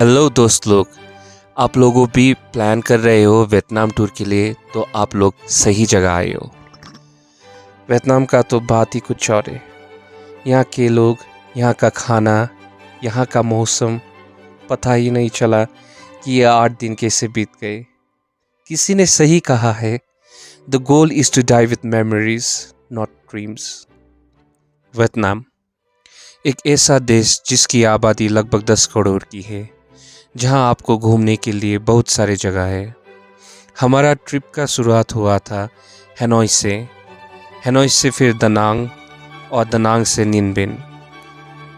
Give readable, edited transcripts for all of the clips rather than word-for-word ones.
Hello दोस्त लोग, आप लोगों भी प्लान कर रहे हो वियतनाम टूर के लिए तो आप लोग सही जगह आए हो। वियतनाम का तो बात ही कुछ और है। यहाँ के लोग, यहाँ का खाना, यहाँ का मौसम, पता ही नहीं चला कि ये 8 दिन कैसे बीत गए। किसी ने सही कहा है, the goal is to die with memories not dreams. Vietnam एक ऐसा देश जिसकी आबादी लगभग 10 करोड़ की है, जहाँ आपको घूमने के लिए बहुत सारे जगह है। हमारा ट्रिप का शुरुआत हुआ था हैनोई से फिर दनांग और दनांग से निनबिन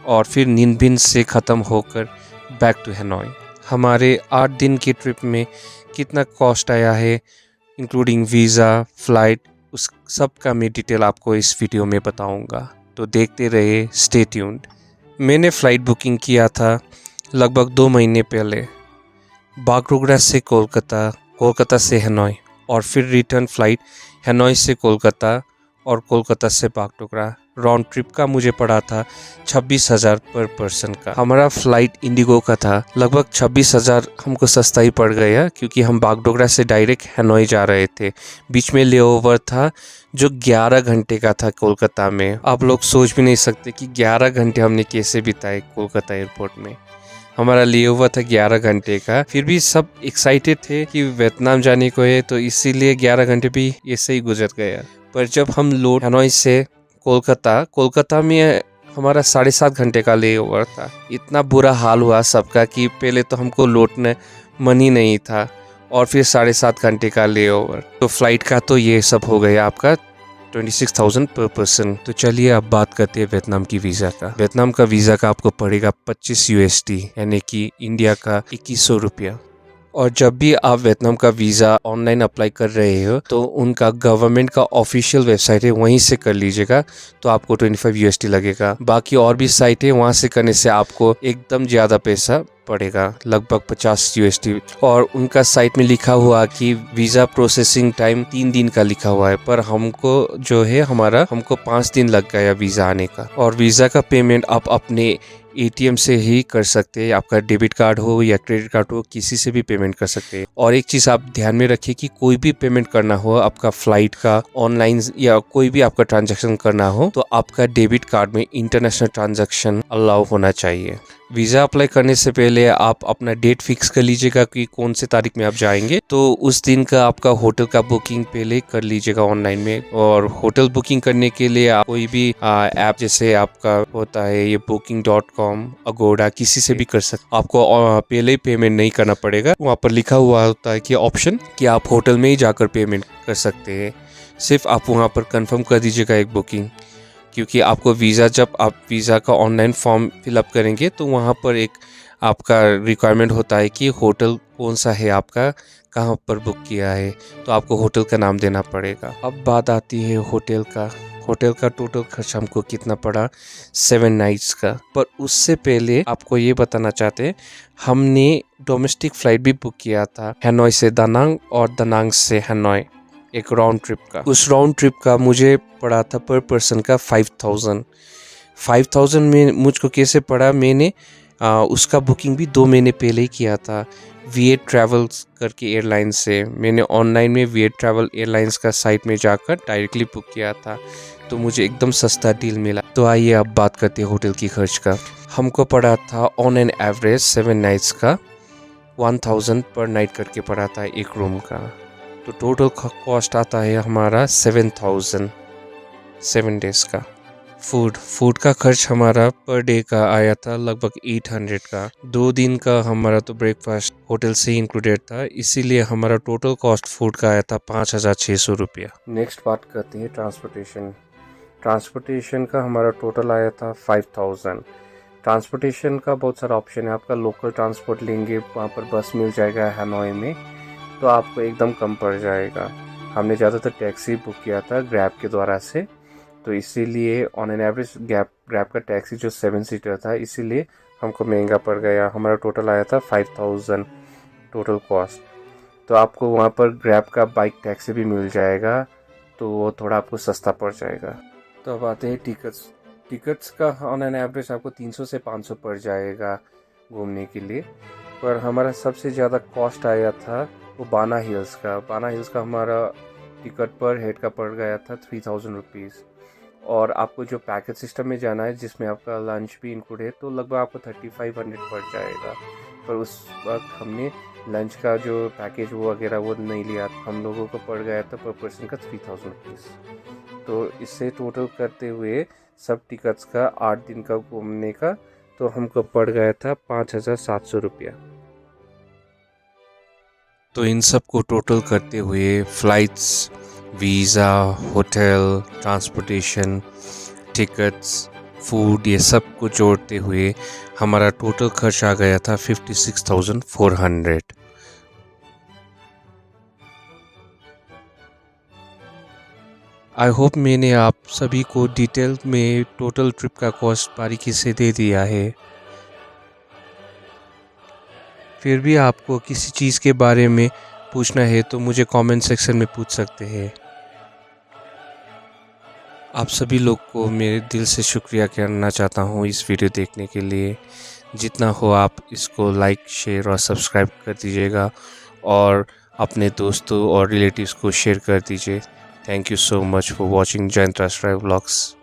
और फिर निनबिन से ख़त्म होकर बैक टू हैनोई। हमारे 8 दिन की ट्रिप में कितना कॉस्ट आया है, इंक्लूडिंग वीज़ा, फ़्लाइट, उस सब का मैं डिटेल आपको इस वीडियो में बताऊंगा, तो देखते रहिए, स्टे ट्यून्ड। मैंने फ़्लाइट बुकिंग किया था लगभग 2 महीने पहले, बागडोगरा से कोलकाता, कोलकाता से हैनोई और फिर रिटर्न फ़्लाइट हैनोई से कोलकाता और कोलकाता से बागडोगरा। राउंड ट्रिप का मुझे पड़ा था 26,000 पर पर्सन का। हमारा फ़्लाइट इंडिगो का था, लगभग 26,000 हमको सस्ता ही पड़ गया क्योंकि हम बागडोगरा से डायरेक्ट हैनोई जा रहे थे। बीच में लेओवर था जो 11 घंटे का था कोलकाता में। आप लोग सोच भी नहीं सकते कि 11 घंटे हमने कैसे बिताए कोलकाता एयरपोर्ट में। हमारा लेओवर था 11 घंटे का, फिर भी सब एक्साइटेड थे कि वियतनाम जाने को है, तो इसीलिए 11 घंटे भी ऐसे ही गुजर गया। पर जब हम लौट हैनोई से कोलकाता में हमारा 7.5 घंटे का लेओवर था। इतना बुरा हाल हुआ सबका कि पहले तो हमको लौटने मन ही नहीं था और फिर 7.5 घंटे का लेओवर। तो फ्लाइट का तो ये सब हो गया आपका 26,000 पर पर्सन। तो चलिए अब बात करते हैं वियतनाम की वीज़ा का। वियतनाम का वीज़ा का आपको पड़ेगा 25 USD, यानी कि इंडिया का 2100 रुपया। और जब भी आप वियतनाम का वीज़ा ऑनलाइन अप्लाई कर रहे हो तो उनका गवर्नमेंट का ऑफिशियल वेबसाइट है, वहीं से कर लीजिएगा, तो आपको 25 USD लगेगा। बाकी और भी साइट है, वहाँ से करने से आपको एकदम ज़्यादा पैसा पड़ेगा, लगभग 50 USD। और उनका साइट में लिखा हुआ कि वीज़ा प्रोसेसिंग टाइम 3 दिन का लिखा हुआ है, पर हमको जो है हमको 5 दिन लग गया वीज़ा आने का। और वीज़ा का पेमेंट आप अपने ATM से ही कर सकते हैं, आपका डेबिट कार्ड हो या क्रेडिट कार्ड हो, किसी से भी पेमेंट कर सकते हैं। और एक चीज़ आप ध्यान में रखिए कि कोई भी पेमेंट करना हो, आपका फ्लाइट का, ऑनलाइन या कोई भी आपका ट्रांजैक्शन करना हो, तो आपका डेबिट कार्ड में इंटरनेशनल ट्रांजैक्शन अलाउ होना चाहिए। वीज़ा अप्लाई करने से पहले आप अपना डेट फिक्स कर लीजिएगा कि कौन से तारीख में आप जाएंगे, तो उस दिन का आपका होटल का बुकिंग पहले कर लीजिएगा ऑनलाइन में। और होटल बुकिंग करने के लिए आप कोई भी ऐप, जैसे आपका होता है ये booking.com, अगोड़ा, किसी से भी कर सकते। आपको पहले ही पेमेंट नहीं करना पड़ेगा, वहाँ पर लिखा हुआ होता है कि ऑप्शन कि आप होटल में ही जाकर पेमेंट कर सकते हैं। सिर्फ आप वहाँ पर कंफर्म कर दीजिएगा एक बुकिंग, क्योंकि आपको वीज़ा, जब आप वीज़ा का ऑनलाइन फॉर्म फिलअप करेंगे तो वहाँ पर एक आपका रिक्वायरमेंट होता है कि होटल कौन सा है आपका, कहाँ पर बुक किया है, तो आपको होटल का नाम देना पड़ेगा। अब बात आती है होटल का टोटल खर्च हमको कितना पड़ा 7 नाइट्स का। पर उससे पहले आपको ये बताना चाहते हैं, हमने डोमेस्टिक फ़्लाइट भी बुक किया था हैनोई से दानांग और दानांग से हैनोई, एक राउंड ट्रिप का। उस राउंड ट्रिप का मुझे पड़ा था पर पर्सन का 5,000 में मुझको कैसे पड़ा, मैंने उसका बुकिंग भी 2 महीने पहले ही किया था विएट ट्रैवल्स करके एयरलाइन से। मैंने ऑनलाइन में विएट ट्रैवल एयरलाइंस का साइट में जाकर डायरेक्टली बुक किया था, तो मुझे एकदम सस्ता डील मिला। तो आइए अब बात करते हैं होटल की खर्च का। हमको पड़ा था ऑन एन एवरेज 7 नाइट्स का 1,000 पर नाइट करके पड़ा था एक रूम का। तो टोटल कॉस्ट आता है हमारा 7,000 7 डेज़ का। फूड का खर्च हमारा पर डे का आया था लगभग 800 का। 2 दिन का हमारा तो ब्रेकफास्ट होटल से ही इंक्लूडेड था, इसीलिए हमारा टोटल कॉस्ट फूड का आया था 5,600 रुपया। नेक्स्ट बात करते हैं ट्रांसपोर्टेशन का हमारा टोटल आया था 5,000। ट्रांसपोर्टेशन का बहुत सारा ऑप्शन है, आपका लोकल ट्रांसपोर्ट लेंगे, वहाँ पर बस मिल जाएगा हैनोई में, तो आपको एकदम कम पड़ जाएगा। हमने ज़्यादातर टैक्सी बुक किया था ग्रैब के द्वारा से, तो इसीलिए ऑन एन एवरेज ग्रैब का टैक्सी जो 7 सीटर था, इसीलिए हमको महंगा पड़ गया। हमारा टोटल आया था 5,000 टोटल कॉस्ट। तो आपको वहाँ पर ग्रैब का बाइक टैक्सी भी मिल जाएगा, तो वो थोड़ा आपको सस्ता पड़ जाएगा। तो अब आते हैं टिकट्स का ऑन एन एवरेज आपको 300 से 500 पड़ जाएगा घूमने के लिए। पर हमारा सबसे ज़्यादा कॉस्ट आया था वो बाना हिल्स का हमारा टिकट पर हेड का पड़ गया था 3000 रुपीज़। और आपको जो पैकेज सिस्टम में जाना है जिसमें आपका लंच भी इंक्लूड है तो लगभग आपको 3500 पड़ जाएगा। पर उस वक्त हमने लंच का जो पैकेज वो वगैरह वो नहीं लिया, हम लोगों को पड़ गया था पर पर्सन का 3000 रुपीज़। तो इससे टोटल करते हुए सब टिकट्स का 8 दिन का घूमने का तो हमको पड़ गया था 5700 रुपया। तो इन सब को टोटल करते हुए flights, visa, hotel, transportation, tickets, food ये सब को जोड़ते हुए हमारा टोटल खर्च आ गया था 56,400। आई होप मैंने आप सभी को डिटेल में टोटल ट्रिप का कॉस्ट बारीकी से दे दिया है। फिर भी आपको किसी चीज़ के बारे में पूछना है तो मुझे कमेंट सेक्शन में पूछ सकते हैं। आप सभी लोग को मेरे दिल से शुक्रिया करना चाहता हूँ इस वीडियो देखने के लिए। जितना हो आप इसको लाइक, शेयर और सब्सक्राइब कर दीजिएगा और अपने दोस्तों और रिलेटिव्स को शेयर कर दीजिए। Thank you so much for watching Jayant राष्ट्रीय व्लॉग्स।